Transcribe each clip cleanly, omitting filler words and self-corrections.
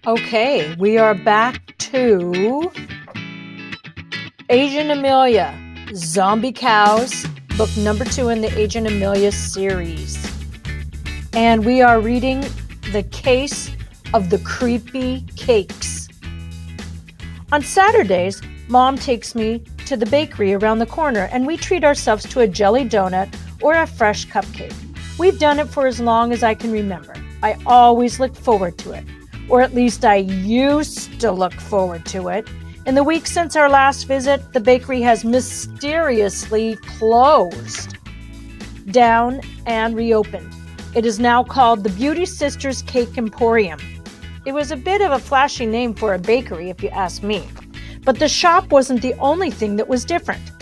Okay, we are back to Agent Amelia, Zombie Cows, book number 2 in the Agent Amelia series. And we are reading The Case of the Creepy Cakes. On Saturdays, Mom takes me to the bakery around the corner and we treat ourselves to a jelly donut or a fresh cupcake. We've done it for as long as I can remember. I always look forward to it. Or at least I used to look forward to it. In the week since our last visit, the bakery has mysteriously closed down and reopened. It is now called the Beauty Sisters Cake Emporium. It was a bit of a flashy name for a bakery, if you ask me. But the shop wasn't the only thing that was different.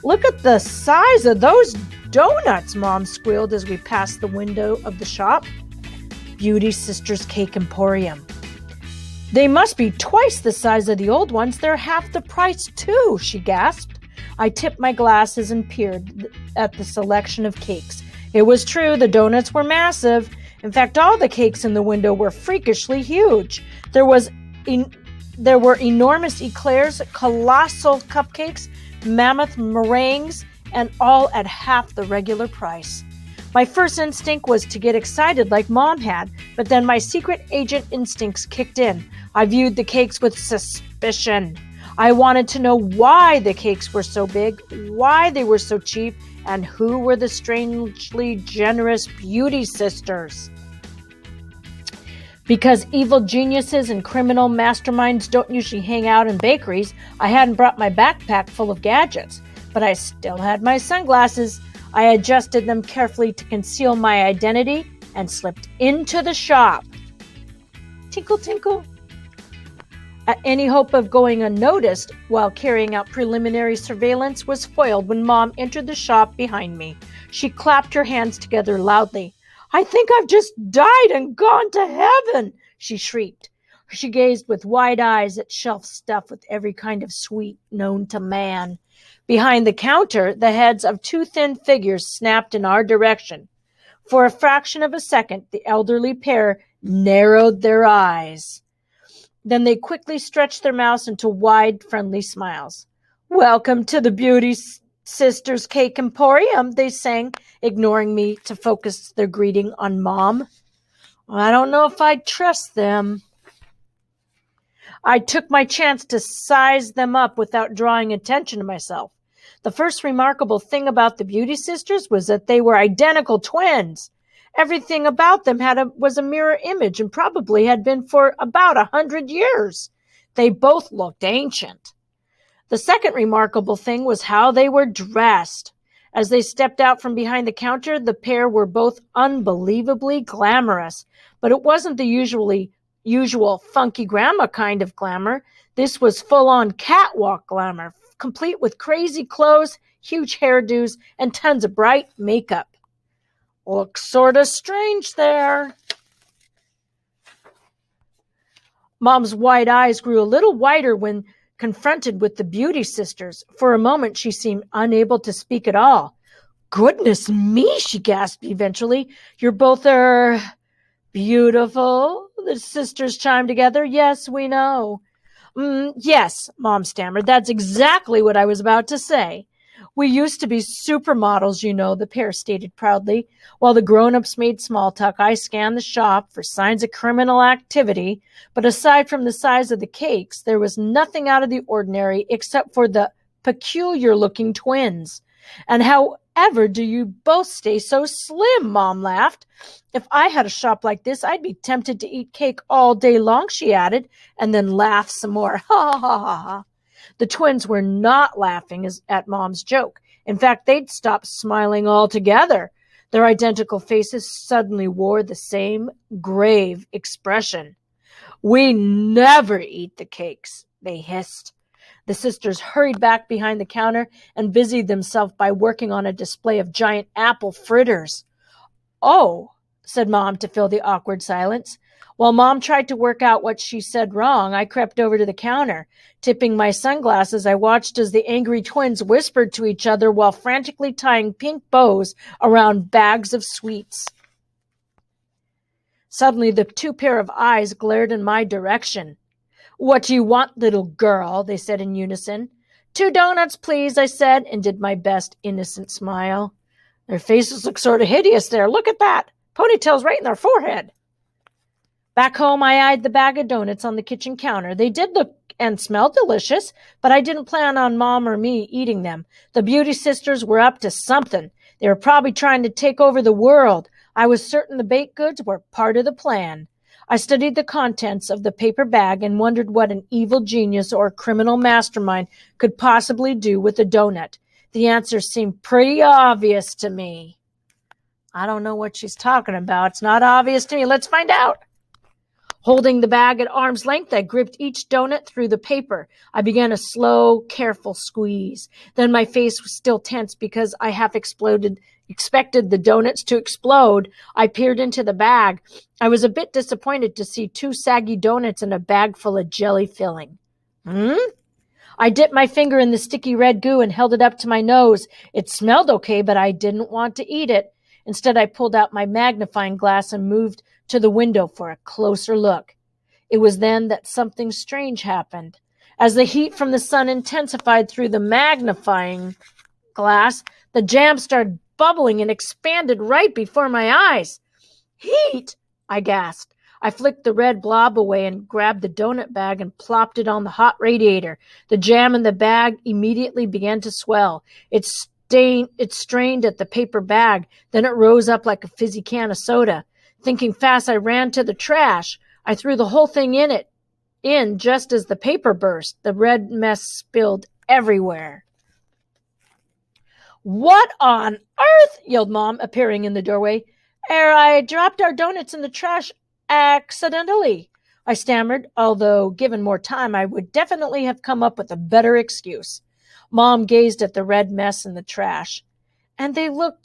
Look at the size of those donuts, Mom squealed as we passed the window of the shop. Beauty Sisters Cake Emporium. They must be twice the size of the old ones. They're half the price, too, she gasped. I tipped my glasses and peered at the selection of cakes. It was true, the donuts were massive. In fact, all the cakes in the window were freakishly huge. There were enormous eclairs, colossal cupcakes, mammoth meringues, and all at half the regular price. My first instinct was to get excited like Mom had, but then my secret agent instincts kicked in. I viewed the cakes with suspicion. I wanted to know why the cakes were so big, why they were so cheap, and who were the strangely generous beauty sisters. Because evil geniuses and criminal masterminds don't usually hang out in bakeries, I hadn't brought my backpack full of gadgets, but I still had my sunglasses. I adjusted them carefully to conceal my identity and slipped into the shop. Tinkle, tinkle. Any hope of going unnoticed while carrying out preliminary surveillance was foiled when Mom entered the shop behind me. She clapped her hands together loudly. "I think I've just died and gone to heaven," she shrieked. She gazed with wide eyes at shelf stuffed with every kind of sweet known to man. Behind the counter, the heads of two thin figures snapped in our direction. For a fraction of a second, the elderly pair narrowed their eyes. Then they quickly stretched their mouths into wide, friendly smiles. "Welcome to the Beauty Sisters Cake Emporium," they sang, ignoring me to focus their greeting on Mom. I don't know if I'd trust them. I took my chance to size them up without drawing attention to myself. The first remarkable thing about the Beauty Sisters was that they were identical twins. Everything about them was a mirror image and probably had been for about 100 years. They both looked ancient. The second remarkable thing was how they were dressed. As they stepped out from behind the counter, the pair were both unbelievably glamorous. But it wasn't the usual funky grandma kind of glamour. This was full-on catwalk glamour, complete with crazy clothes, huge hairdos, and tons of bright makeup. Looks sort of strange there. Mom's wide eyes grew a little wider when confronted with the Beauty Sisters. For a moment, she seemed unable to speak at all. "Goodness me," she gasped eventually. "You're both, beautiful," the sisters chimed together. "Yes, we know." Yes," Mom stammered. "That's exactly what I was about to say. We used to be supermodels, you know," the pair stated proudly. While the grown-ups made small talk, I scanned the shop for signs of criminal activity, but aside from the size of the cakes, there was nothing out of the ordinary except for the peculiar-looking twins. "And however do you both stay so slim?" Mom laughed. "If I had a shop like this, I'd be tempted to eat cake all day long," she added, and then laughed some more. Ha ha ha ha ha. The twins were not laughing at Mom's joke. In fact, they'd stopped smiling altogether. Their identical faces suddenly wore the same grave expression. "We never eat the cakes," they hissed. The sisters hurried back behind the counter and busied themselves by working on a display of giant apple fritters. "Oh," said Mom to fill the awkward silence. While Mom tried to work out what she said wrong, I crept over to the counter. Tipping my sunglasses, I watched as the angry twins whispered to each other while frantically tying pink bows around bags of sweets. Suddenly, the two pair of eyes glared in my direction. "What do you want, little girl?" they said in unison. "2 donuts, please," I said, and did my best innocent smile. "Their faces look sort of hideous there. Look at that. Ponytails right in their forehead." Back home, I eyed the bag of donuts on the kitchen counter. They did look and smell delicious, but I didn't plan on Mom or me eating them. The Beauty Sisters were up to something. They were probably trying to take over the world. I was certain the baked goods were part of the plan. I studied the contents of the paper bag and wondered what an evil genius or criminal mastermind could possibly do with a donut. The answer seemed pretty obvious to me. I don't know what she's talking about. It's not obvious to me. Let's find out. Holding the bag at arm's length, I gripped each donut through the paper. I began a slow, careful squeeze. Then my face was still tense because I expected the donuts to explode. I peered into the bag. I was a bit disappointed to see 2 saggy donuts in a bag full of jelly filling. I dipped my finger in the sticky red goo and held it up to my nose. It smelled okay, but I didn't want to eat it. Instead, I pulled out my magnifying glass and moved to the window for a closer look. It was then that something strange happened. As the heat from the sun intensified through the magnifying glass, the jam started bubbling and expanded right before my eyes. "Heat!" I gasped. I flicked the red blob away and grabbed the donut bag and plopped it on the hot radiator. The jam in the bag immediately began to swell. It strained at the paper bag. Then it rose up like a fizzy can of soda. Thinking fast, I ran to the trash. I threw the whole thing in just as the paper burst. The red mess spilled everywhere. "What on earth?" yelled Mom, appearing in the doorway. "I dropped our donuts in the trash accidentally," I stammered, although given more time, I would definitely have come up with a better excuse. Mom gazed at the red mess in the trash. "And they look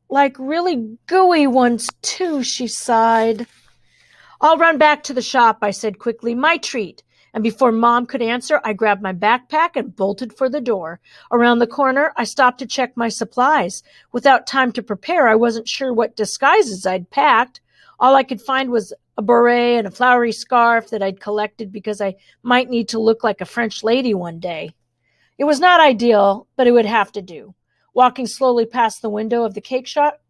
like really gooey ones, too," she sighed. "I'll run back to the shop," I said quickly. "My treat." And before Mom could answer, I grabbed my backpack and bolted for the door. Around the corner, I stopped to check my supplies. Without time to prepare, I wasn't sure what disguises I'd packed. All I could find was a beret and a flowery scarf that I'd collected because I might need to look like a French lady one day. It was not ideal, but it would have to do. Walking slowly past the window of the cake shop,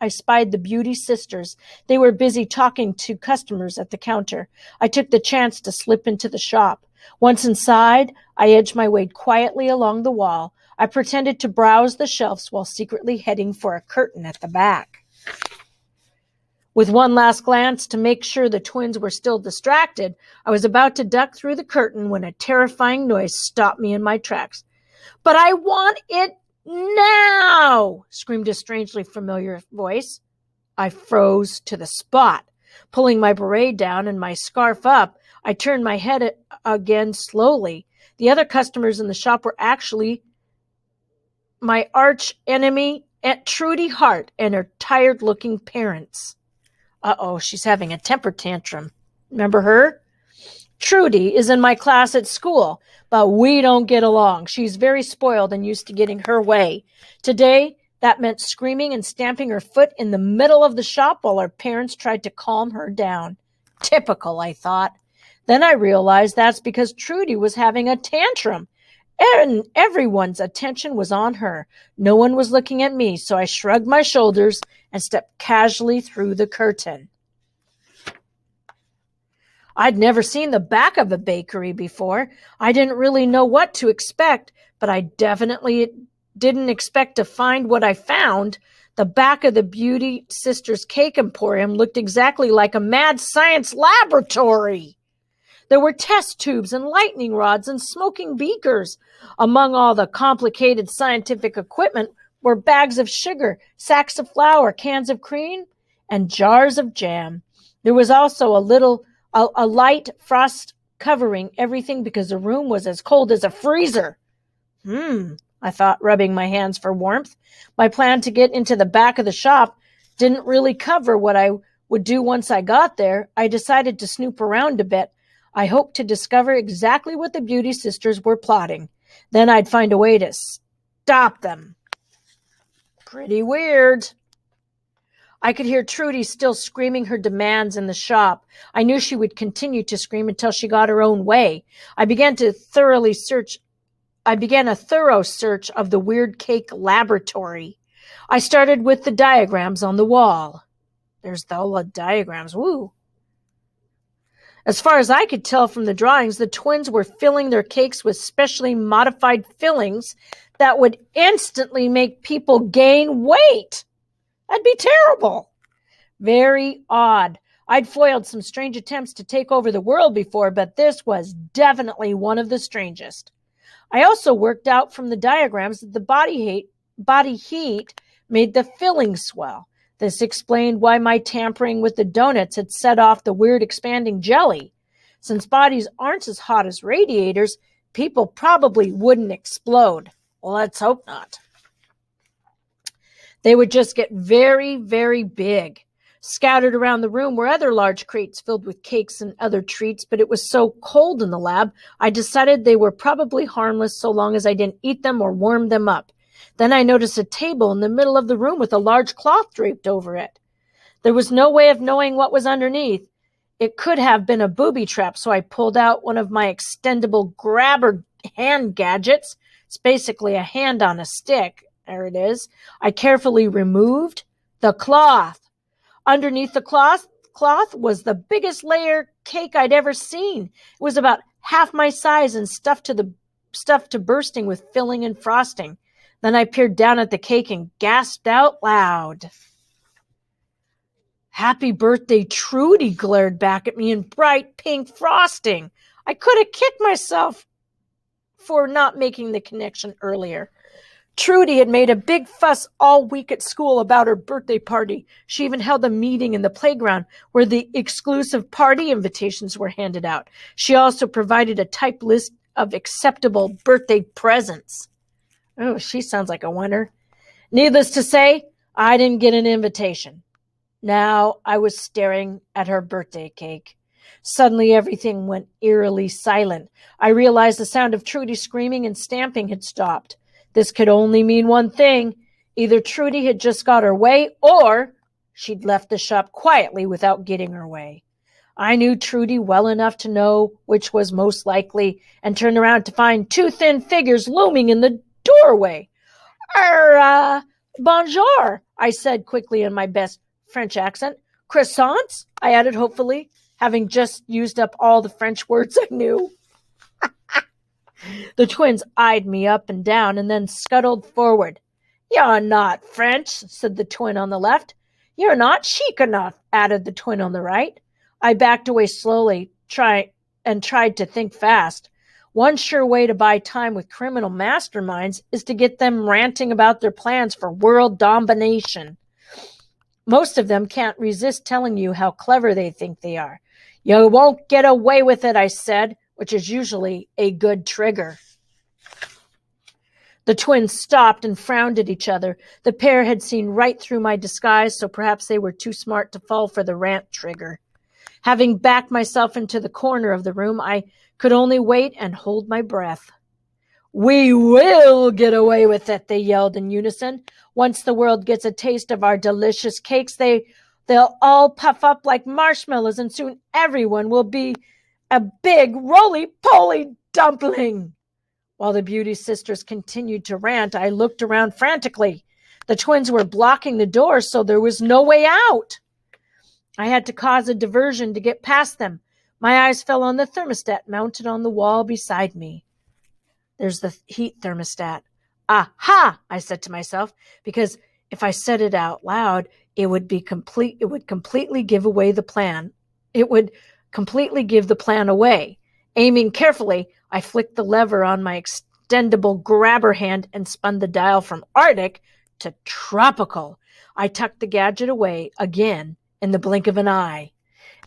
I spied the Beauty Sisters. They were busy talking to customers at the counter. I took the chance to slip into the shop. Once inside, I edged my way quietly along the wall. I pretended to browse the shelves while secretly heading for a curtain at the back. With one last glance to make sure the twins were still distracted, I was about to duck through the curtain when a terrifying noise stopped me in my tracks. "But I want it now!" screamed a strangely familiar voice. I froze to the spot. Pulling my beret down and my scarf up, I turned my head again slowly. The other customers in the shop were actually my arch enemy, Aunt Trudy Hart, and her tired-looking parents. Uh-oh, she's having a temper tantrum. Remember her? Trudy is in my class at school, but we don't get along. She's very spoiled and used to getting her way. Today, that meant screaming and stamping her foot in the middle of the shop while her parents tried to calm her down. Typical, I thought. Then I realized that's because Trudy was having a tantrum, and everyone's attention was on her. No one was looking at me, so I shrugged my shoulders and stepped casually through the curtain. I'd never seen the back of a bakery before. I didn't really know what to expect, but I definitely didn't expect to find what I found. The back of the Beauty Sisters Cake Emporium looked exactly like a mad science laboratory. There were test tubes and lightning rods and smoking beakers. Among all the complicated scientific equipment were bags of sugar, sacks of flour, cans of cream, and jars of jam. There was also a light frost covering everything because the room was as cold as a freezer. I thought, rubbing my hands for warmth. My plan to get into the back of the shop didn't really cover what I would do once I got there. I decided to snoop around a bit. I hoped to discover exactly what the Beauty Sisters were plotting. Then I'd find a way to stop them. Pretty weird. I could hear Trudy still screaming her demands in the shop. I knew she would continue to scream until she got her own way. I began a thorough search of the weird cake laboratory. I started with the diagrams on the wall. There's all the diagrams. Woo! As far as I could tell from the drawings, the twins were filling their cakes with specially modified fillings that would instantly make people gain weight. That'd be terrible. Very odd. I'd foiled some strange attempts to take over the world before, but this was definitely one of the strangest. I also worked out from the diagrams that the body heat made the filling swell. This explained why my tampering with the donuts had set off the weird expanding jelly. Since bodies aren't as hot as radiators, people probably wouldn't explode. Let's hope not. They would just get very, very big. Scattered around the room were other large crates filled with cakes and other treats, but it was so cold in the lab, I decided they were probably harmless so long as I didn't eat them or warm them up. Then I noticed a table in the middle of the room with a large cloth draped over it. There was no way of knowing what was underneath. It could have been a booby trap, so I pulled out one of my extendable grabber hand gadgets. It's basically a hand on a stick. There it is. I carefully removed the cloth. Underneath the cloth was the biggest layer cake I'd ever seen. It was about half my size and stuffed to bursting with filling and frosting. Then I peered down at the cake and gasped out loud. Happy birthday, Trudy glared back at me in bright pink frosting. I could have kicked myself for not making the connection earlier. Trudy had made a big fuss all week at school about her birthday party. She even held a meeting in the playground where the exclusive party invitations were handed out. She also provided a typed list of acceptable birthday presents. Oh, she sounds like a winner. Needless to say, I didn't get an invitation. Now I was staring at her birthday cake. Suddenly everything went eerily silent. I realized the sound of Trudy screaming and stamping had stopped. This could only mean one thing. Either Trudy had just got her way, or she'd left the shop quietly without getting her way. I knew Trudy well enough to know which was most likely, and turned around to find two thin figures looming in the doorway. Bonjour, I said quickly in my best French accent. Croissants? I added hopefully, having just used up all the French words I knew. The twins eyed me up and down and then scuttled forward. You're not French, said the twin on the left. You're not chic enough, added the twin on the right. I backed away slowly, tried to think fast. One sure way to buy time with criminal masterminds is to get them ranting about their plans for world domination. Most of them can't resist telling you how clever they think they are. You won't get away with it, I said, which is usually a good trigger. The twins stopped and frowned at each other. The pair had seen right through my disguise, so perhaps they were too smart to fall for the rant trigger. Having backed myself into the corner of the room, I could only wait and hold my breath. We will get away with it, they yelled in unison. Once the world gets a taste of our delicious cakes, they'll all puff up like marshmallows, and soon everyone will be a big roly-poly dumpling. While the Beauty Sisters continued to rant, I looked around frantically. The twins were blocking the door, so there was no way out. I had to cause a diversion to get past them. My eyes fell on the thermostat mounted on the wall beside me. There's the heat thermostat. Aha, I said to myself, because if I said it out loud, it would completely give away the plan. It would completely give the plan away. Aiming carefully, I flicked the lever on my extendable grabber hand and spun the dial from Arctic to tropical. I tucked the gadget away again in the blink of an eye.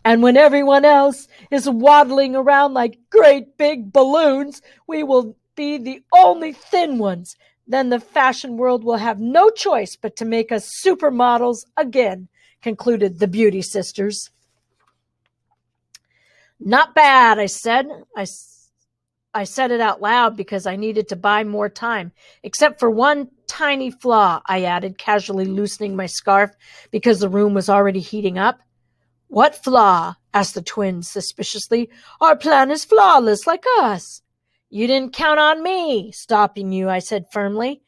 And when everyone else is waddling around like great big balloons, we will be the only thin ones. Then the fashion world will have no choice but to make us supermodels again, concluded the Beauty Sisters. Not bad, I said. I said it out loud because I needed to buy more time, except for one tiny flaw," I added, casually loosening my scarf because the room was already heating up. "What flaw?" asked the twins suspiciously. "Our plan is flawless, like us." "You didn't count on me stopping you," I said firmly.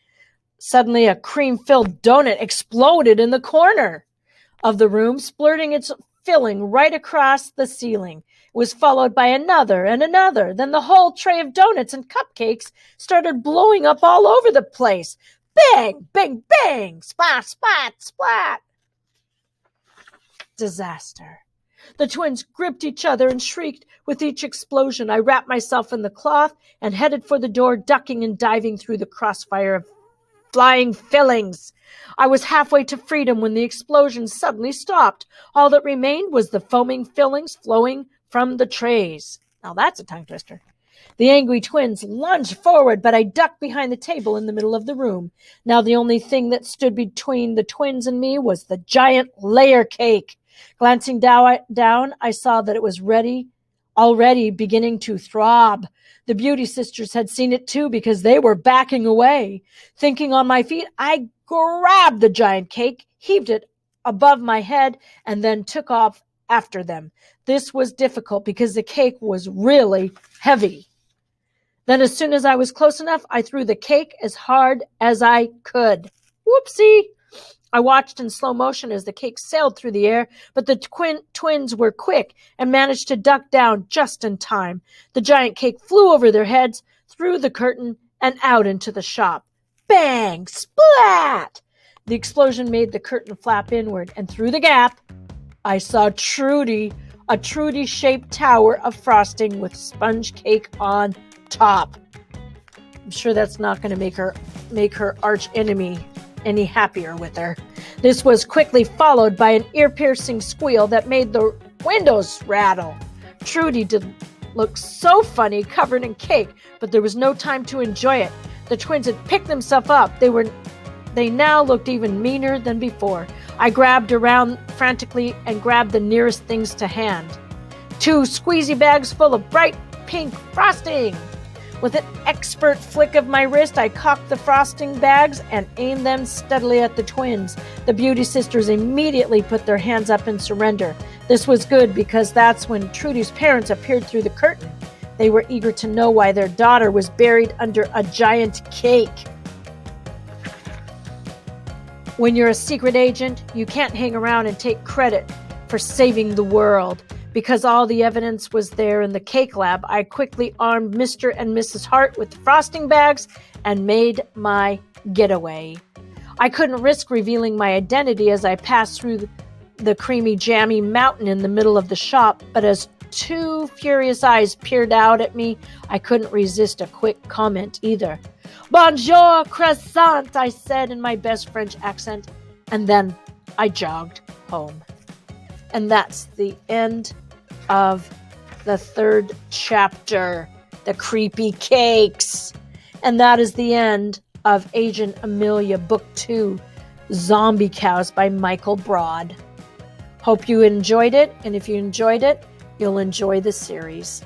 Suddenly, a cream-filled donut exploded in the corner of the room, splurting its filling right across the ceiling. It was followed by another and another. Then the whole tray of donuts and cupcakes started blowing up all over the place. Bang, bang, bang, splat, splat, splat. Disaster. The twins gripped each other and shrieked. With each explosion, I wrapped myself in the cloth and headed for the door, ducking and diving through the crossfire of flying fillings. I was halfway to freedom when the explosion suddenly stopped. All that remained was the foaming fillings flowing from the trays. Now that's a tongue twister. The angry twins lunged forward, but I ducked behind the table in the middle of the room. Now the only thing that stood between the twins and me was the giant layer cake. Glancing down, I saw that it was already beginning to throb. The Beauty Sisters had seen it too because they were backing away. Thinking on my feet, I grabbed the giant cake, heaved it above my head, and then took off after them. This was difficult because the cake was really heavy. Then as soon as I was close enough, I threw the cake as hard as I could. Whoopsie! I watched in slow motion as the cake sailed through the air, but the twins were quick and managed to duck down just in time. The giant cake flew over their heads, through the curtain, and out into the shop. Bang! Splat! The explosion made the curtain flap inward, and through the gap, I saw Trudy, a Trudy-shaped tower of frosting with sponge cake on top. I'm sure that's not going to make her arch enemy any happier with her. This was quickly followed by an ear-piercing squeal that made the windows rattle. Trudy did look so funny, covered in cake, but there was no time to enjoy it. The twins had picked themselves up. They now looked even meaner than before. I grabbed around frantically and grabbed the nearest things to hand. 2 squeezy bags full of bright pink frosting. With an expert flick of my wrist, I cocked the frosting bags and aimed them steadily at the twins. The Beauty Sisters immediately put their hands up in surrender. This was good because that's when Trudy's parents appeared through the curtain. They were eager to know why their daughter was buried under a giant cake. When you're a secret agent, you can't hang around and take credit for saving the world. Because all the evidence was there in the cake lab, I quickly armed Mr. and Mrs. Hart with frosting bags and made my getaway. I couldn't risk revealing my identity as I passed through the creamy, jammy mountain in the middle of the shop, but as 2 furious eyes peered out at me, I couldn't resist a quick comment either. "Bonjour, croissant," I said in my best French accent, and then I jogged home. And that's the end of the 3rd chapter, The Creepy Cakes. And that is the end of Agent Amelia, Book 2, Zombie Cows by Michael Broad. Hope you enjoyed it, and if you enjoyed it, you'll enjoy the series.